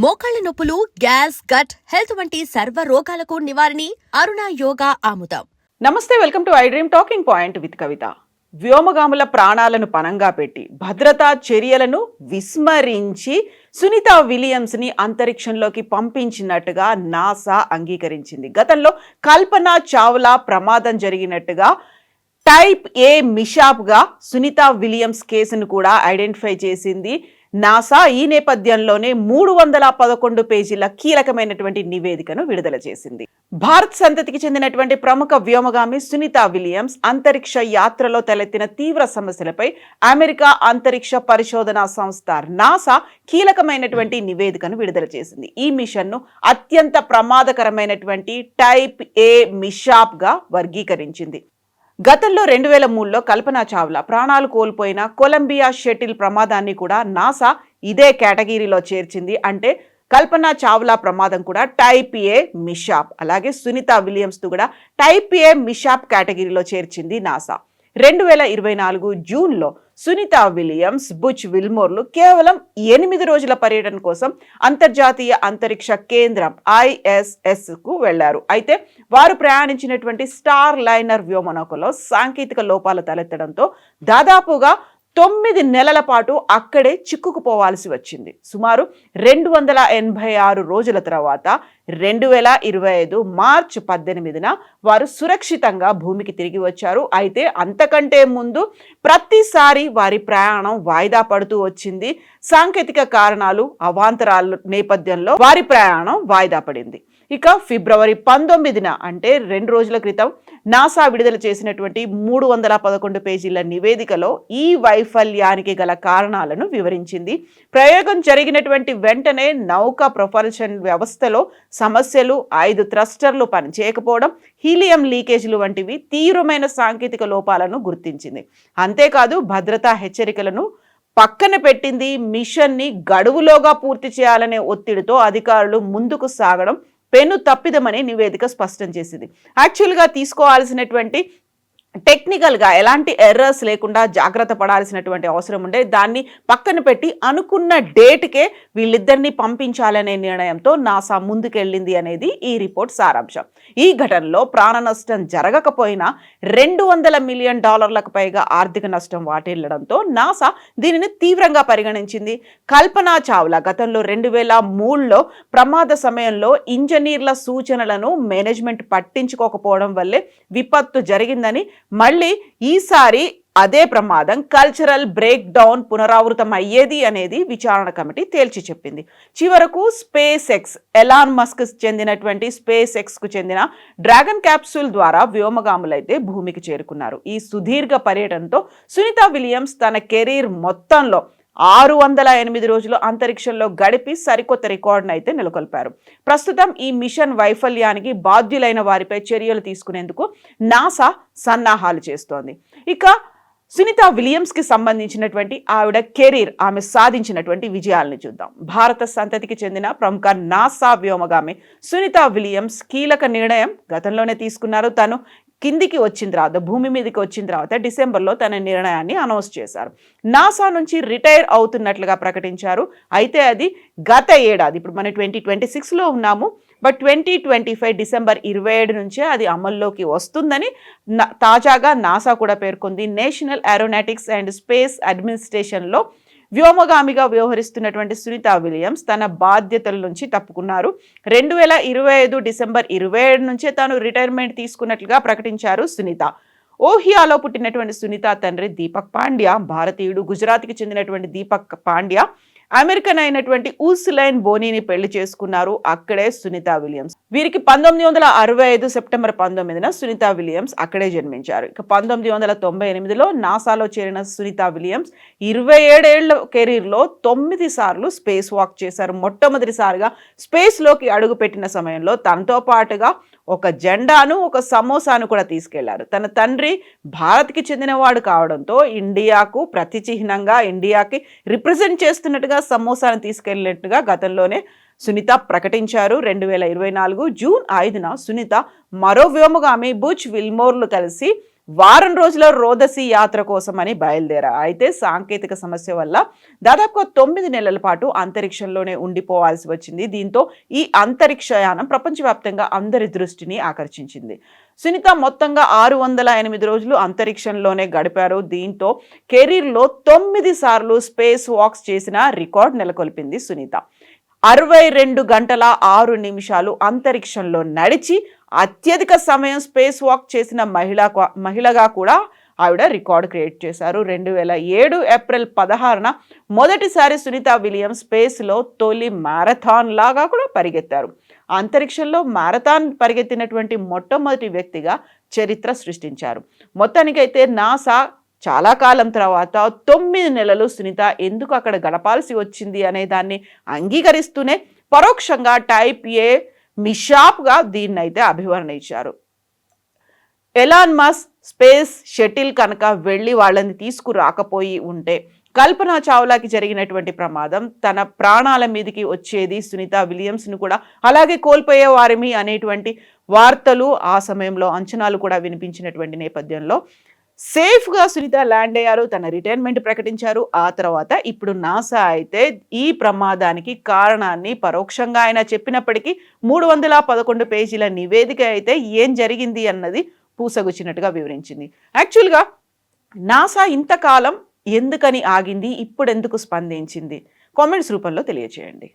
మోకాళ్ల నొప్పులు, gas, gut health వంటి సర్వ రోగాలకు నివారణి అరుణ యోగా ఆముదం. నమస్తే, welcome to I dream talking point with Kavitha. వ్యోమగాముల ప్రాణాలను పణంగా పెట్టి భద్రతా చర్యలను విస్మరించి సునీత విలియమ్స్ ని అంతరిక్షంలోకి పంపించినట్టుగా నాసా అంగీకరించింది. గతంలో కల్పన చావ్లా ప్రమాదం జరిగినట్టుగా టైప్ ఏ మిషాప్ గా సునీత విలియమ్స్ కేసును కూడా ఐడెంటిఫై చేసింది నాసా. ఈ నేపథ్యంలోనే 311 పేజీల కీలకమైనటువంటి నివేదికను విడుదల చేసింది. భారత్ సంతతికి చెందినటువంటి ప్రముఖ వ్యోమగామి సునీత విలియమ్స్ అంతరిక్ష యాత్రలో తలెత్తిన తీవ్ర సమస్యలపై అమెరికా అంతరిక్ష పరిశోధనా సంస్థ నాసా కీలకమైనటువంటి నివేదికను విడుదల చేసింది. ఈ మిషన్ ను అత్యంత ప్రమాదకరమైనటువంటి టైప్ ఏ మిషాప్ గా వర్గీకరించింది. గతంలో 2003లో కల్పన చావ్లా ప్రాణాలు కోల్పోయిన కొలంబియా షటిల్ ప్రమాదాన్ని కూడా నాసా ఇదే కేటగిరీలో చేర్చింది. అంటే కల్పన చావ్లా ప్రమాదం కూడా టైప్ ఏ మిషాప్, అలాగే సునీత విలియమ్స్ కూడా టైప్ ఏ మిషాప్ కేటగిరీలో చేర్చింది నాసా. 2024 జూన్లో సునీత విలియమ్స్, బుచ్ విల్మోర్లు కేవలం 8 రోజుల పర్యటన కోసం అంతర్జాతీయ అంతరిక్ష కేంద్రం ISS కు వెళ్లారు. అయితే వారు ప్రయాణించినటువంటి స్టార్ లైనర్ వ్యోమనౌకలో సాంకేతిక లోపాలు తలెత్తడంతో దాదాపుగా 9 నెలల పాటు అక్కడే చిక్కుకుపోవాల్సి వచ్చింది. సుమారు 286 రోజుల తర్వాత 2025 మార్చి 18న వారు సురక్షితంగా భూమికి తిరిగి వచ్చారు. అయితే అంతకంటే ముందు ప్రతిసారి వారి ప్రయాణం వాయిదా పడుతూ వచ్చింది. సాంకేతిక కారణాలు, అవాంతరాల నేపథ్యంలో వారి ప్రయాణం వాయిదా పడింది. ఇక ఫిబ్రవరి 19న అంటే 2 రోజుల క్రితం నాసా విడుదల చేసినటువంటి 311 పేజీల నివేదికలో ఈ వైఫల్యానికి గల కారణాలను వివరించింది. ప్రయోగం జరిగినటువంటి వెంటనే నౌక ప్రొపల్షన్ వ్యవస్థలో సమస్యలు, 5 థ్రస్టర్లు పనిచేయకపోవడం, హీలియం లీకేజీలు వంటివి తీవ్రమైన సాంకేతిక లోపాలను గుర్తించింది. అంతేకాదు భద్రతా హెచ్చరికలను పక్కన పెట్టింది. మిషన్ ని గడువులోగా పూర్తి చేయాలనే ఒత్తిడితో అధికారులు ముందుకు సాగడం పెను తప్పిదమని నివేదిక స్పష్టం చేసింది. యాక్చువల్గా తీసుకోవాల్సినటువంటి టెక్నికల్గా ఎలాంటి ఎర్రర్స్ లేకుండా జాగ్రత్త పడాల్సినటువంటి అవసరం ఉండే, దాన్ని పక్కన పెట్టి అనుకున్న డేట్కే వీళ్ళిద్దరిని పంపించాలనే నిర్ణయంతో నాసా ముందుకెళ్ళింది అనేది ఈ రిపోర్ట్ సారాంశం. ఈ ఘటనలో ప్రాణ నష్టం జరగకపోయినా $200 మిలియన్ పైగా ఆర్థిక నష్టం వాటిల్లడంతో నాసా దీనిని తీవ్రంగా పరిగణించింది. కల్పన చావ్లా గతంలో 2003లో ప్రమాద సమయంలో ఇంజనీర్ల సూచనలను మేనేజ్మెంట్ పట్టించుకోకపోవడం వల్లే విపత్తు జరిగిందని, మళ్ళీ ఈసారి అదే ప్రమాదం కల్చరల్ బ్రేక్ డౌన్ పునరావృతం అయ్యేది అనేది విచారణ కమిటీ తేల్చి చెప్పింది. చివరకు స్పేస్ ఎక్స్, ఎలాన్ మస్క్ చెందినటువంటి స్పేస్ ఎక్స్ కు చెందిన డ్రాగన్ క్యాప్సూల్ ద్వారా వ్యోమగాములైతే భూమికి చేరుకున్నారు. ఈ సుదీర్ఘ పర్యటనతో సునీత విలియమ్స్ తన కెరీర్ మొత్తంలో 608 రోజులు అంతరిక్షంలో గడిపి సరికొత్త రికార్డును అయితే నెలకొల్పారు. ప్రస్తుతం ఈ మిషన్ వైఫల్యానికి బాధ్యులైన వారిపై చర్యలు తీసుకునేందుకు నాసా సన్నాహాలు చేస్తోంది. ఇక సునీత విలియమ్స్ కి సంబంధించినటువంటి ఆవిడ కెరీర్, ఆమె సాధించినటువంటి విజయాలను చూద్దాం. భారత సంతతికి చెందిన ప్రముఖ నాసా వ్యోమగామి సునీత విలియమ్స్ కీలక నిర్ణయం గతంలోనే తీసుకున్నారు. తను కిందికి వచ్చిన తర్వాత, భూమి మీదకి వచ్చిన తర్వాత డిసెంబర్లో తన నిర్ణయాన్ని అనౌన్స్ చేశారు. నాసా నుంచి రిటైర్ అవుతున్నట్లుగా ప్రకటించారు. అయితే అది గత ఏడాది, ఇప్పుడు మనం 2026లో ఉన్నాము, బట్ 2025 డిసెంబర్ 27 నుంచే అది అమల్లోకి వస్తుందని తాజాగా నాసా కూడా పేర్కొంది. నేషనల్ ఏరోనాటిక్స్ అండ్ స్పేస్ అడ్మినిస్ట్రేషన్లో వ్యోమగామిగా వ్యవహరిస్తున్నటువంటి సునీత విలియమ్స్ తన బాధ్యతల నుంచి తప్పుకున్నారు. 2025 డిసెంబర్ 27 నుంచే తాను రిటైర్మెంట్ తీసుకున్నట్లుగా ప్రకటించారు సునీత. ఓహియాలో పుట్టినటువంటి సునీత తండ్రి దీపక్ పాండ్యా భారతీయుడు. గుజరాత్కి చెందినటువంటి దీపక్ పాండ్యా అమెరికన్ అయినటువంటి ఊసులైన్ బోనీని పెళ్లి చేసుకున్నారు. అక్కడే సునీత విలియమ్స్. వీరికి 1965 సెప్టెంబర్ 19న సునీత విలియమ్స్ అక్కడే జన్మించారు. ఇక 1998లో నాసాలో చేరిన సునీత విలియమ్స్ 27 ఏళ్ల కెరీర్లో 9 సార్లు స్పేస్ వాక్ చేశారు. మొట్టమొదటిసారిగా స్పేస్లోకి అడుగుపెట్టిన సమయంలో తనతో పాటుగా ఒక జెండాను, ఒక సమోసాను కూడా తీసుకెళ్లారు. తన తండ్రి భారత్కి చెందినవాడు కావడంతో ఇండియాకు ప్రతి చిహ్నంగా, ఇండియాకి రిప్రజెంట్ చేస్తున్నట్టుగా సమోసాను తీసుకెళ్లినట్టుగా గతంలోనే సునీత ప్రకటించారు. 2024 జూన్ 5న సునీత మరో వ్యోమగామి బుచ్ విల్మోర్లు కలిసి వారం రోజుల రోదసి యాత్ర కోసమని బయలుదేరారు. అయితే సాంకేతిక సమస్య వల్ల దాదాపుగా 9 నెలల పాటు అంతరిక్షంలోనే ఉండిపోవాల్సి వచ్చింది. దీంతో ఈ అంతరిక్షయానం ప్రపంచవ్యాప్తంగా అందరి దృష్టిని ఆకర్షించింది. సునీత మొత్తంగా 608 రోజులు అంతరిక్షంలోనే గడిపారు. దీంతో కెరీర్లో 9 సార్లు స్పేస్ వాక్స్ చేసిన రికార్డ్ నెలకొల్పింది సునీత. 62 గంటల 6 నిమిషాలు అంతరిక్షంలో నడిచి అత్యధిక సమయం స్పేస్ వాక్ చేసిన మహిళగా కూడా ఆవిడ రికార్డు క్రియేట్ చేశారు. 2007 ఏప్రిల్ 16న మొదటిసారి సునీత విలియమ్స్ స్పేస్లో తొలి మ్యారథాన్ లాగా కూడా పరిగెత్తారు. అంతరిక్షంలో మ్యారథాన్ పరిగెత్తినటువంటి మొట్టమొదటి వ్యక్తిగా చరిత్ర సృష్టించారు. మొత్తానికైతే నాసా చాలా కాలం తర్వాత 9 నెలలు సునీత ఎందుకు అక్కడ గడపాల్సి వచ్చింది అనే దాన్ని అంగీకరిస్తూనే పరోక్షంగా టైప్ ఏ మిషాప్గా దీన్నైతే అభివర్ణన ఇచ్చారు. ఎలాన్ మస్క్ స్పేస్ షటిల్ కనుక వెళ్ళి వాళ్ళని తీసుకురాకపోయి ఉంటే కల్పనా చావ్లాకి జరిగినటువంటి ప్రమాదం తన ప్రాణాల మీదకి వచ్చేది, సునీత విలియమ్స్ను కూడా అలాగే కోల్పోయే వారిమి అనేటువంటి వార్తలు ఆ సమయంలో అంచనాలు కూడా వినిపించినటువంటి నేపథ్యంలో సేఫ్గా సునీత ల్యాండ్ అయ్యారు, తన రిటైర్మెంట్ ప్రకటించారు. ఆ తర్వాత ఇప్పుడు నాసా అయితే ఈ ప్రమాదానికి కారణాన్ని పరోక్షంగా ఆయన చెప్పినప్పటికీ 311 పేజీల నివేదిక అయితే ఏం జరిగింది అన్నది పూసగుచ్చినట్టుగా వివరించింది. యాక్చువల్గా నాసా ఇంతకాలం ఎందుకని ఆగింది, ఇప్పుడు ఎందుకు స్పందించింది? కామెంట్స్ రూపంలో తెలియజేయండి.